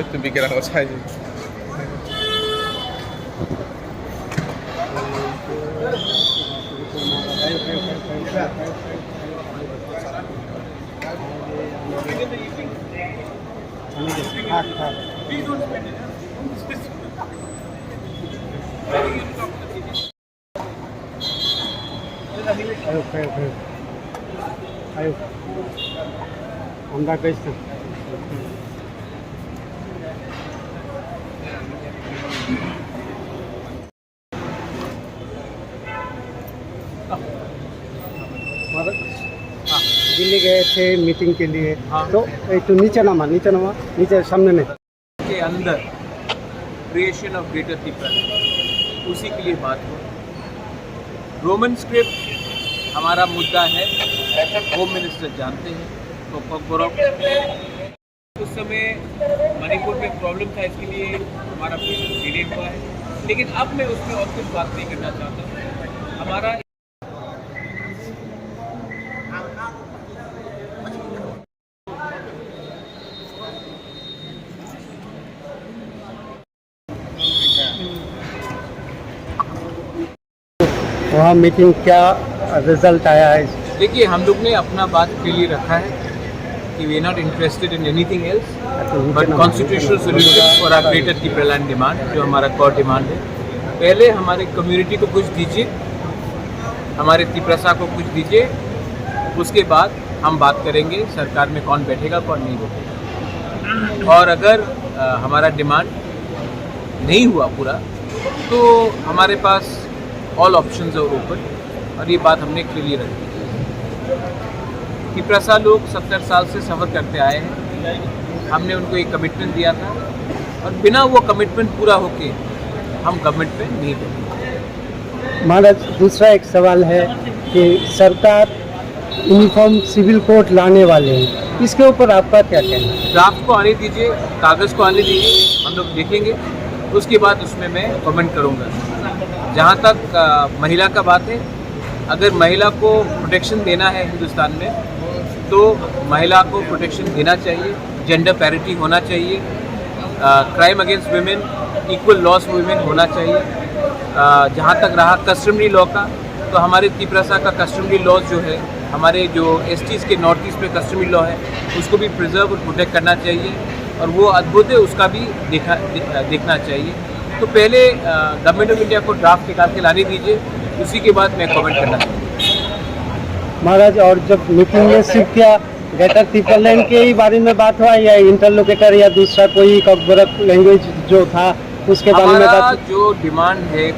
좀 미끼랑 사야지. 아유, 안 닦고 있어. दिल्ली गए थे मीटिंग के लिए। तो एक नीचे नीचे सामने में के अंदर क्रिएशन ऑफ ग्रेटर त्रिपुरा उसी के लिए बात हो। रोमन स्क्रिप्ट हमारा मुद्दा है, होम मिनिस्टर जानते हैं। तो पकबरोक उस समय मणिपुर में प्रॉब्लम था, इसके लिए हमारा प्रोसेस डिले हुआ है, लेकिन अब मैं उसमें और कुछ बात नहीं करना चाहता हूँ। हमारा वहाँ मीटिंग क्या रिजल्ट आया है? देखिए, हम लोग ने अपना बात के लिए रखा है कि we are not interested in anything else but constitutional solution for our greater Tripura demand, जो हमारा कोर डिमांड है। पहले हमारे कम्युनिटी को कुछ दीजिए, हमारे त्रिपुरा को कुछ दीजिए, उसके बाद हम बात करेंगे सरकार में कौन बैठेगा कौन नहीं बैठेगा। और अगर हमारा डिमांड नहीं हुआ पूरा तो हमारे पास ऑल ऑप्शंस आर ओपन, और ये बात हमने क्लियरली रखी। त्रिपुरा लोग 70 साल से सफ़र करते आए हैं, हमने उनको एक कमिटमेंट दिया था, और बिना वो कमिटमेंट पूरा होके हम गवर्नमेंट पे नहीं बैठे। महाराज, दूसरा एक सवाल है कि सरकार यूनिफॉर्म सिविल कोड लाने वाले हैं, इसके ऊपर आपका क्या कहना है? ड्राफ्ट को आने दीजिए, कागज़ को आने दीजिए, हम लोग देखेंगे, उसके बाद उसमें मैं कमेंट करूँगा। जहाँ तक महिला का बात है, अगर महिला को प्रोटेक्शन देना है हिंदुस्तान में तो महिला को प्रोटेक्शन देना चाहिए, जेंडर पैरिटी होना चाहिए, crime against women, equal loss women होना चाहिए। जहाँ तक रहा कस्टमरी लॉ का, तो हमारे त्रिपुरा का कस्टमरी लॉ जो है, हमारे जो एसटीज़ के नॉर्थ ईस्ट में कस्टमरी लॉ है, उसको भी प्रिजर्व और प्रोटेक्ट करना चाहिए, और वो अद्भुत है, उसका भी देखना चाहिए। तो पहले गवर्नमेंट ऑफ इंडिया को ड्राफ्ट निकाल के लाने दीजिए, उसी के बाद मैं कमेंट करना चाहूँगा। महाराज, और जब मीटिंग में सिर्फ क्या ग्रेटर त्रिपुरा के ही बारे में बात हुआ या इंटरलोकेटर या दूसरा कोई ककबरक लैंग्वेज जो था उसके बारे में बात? जो डिमांड है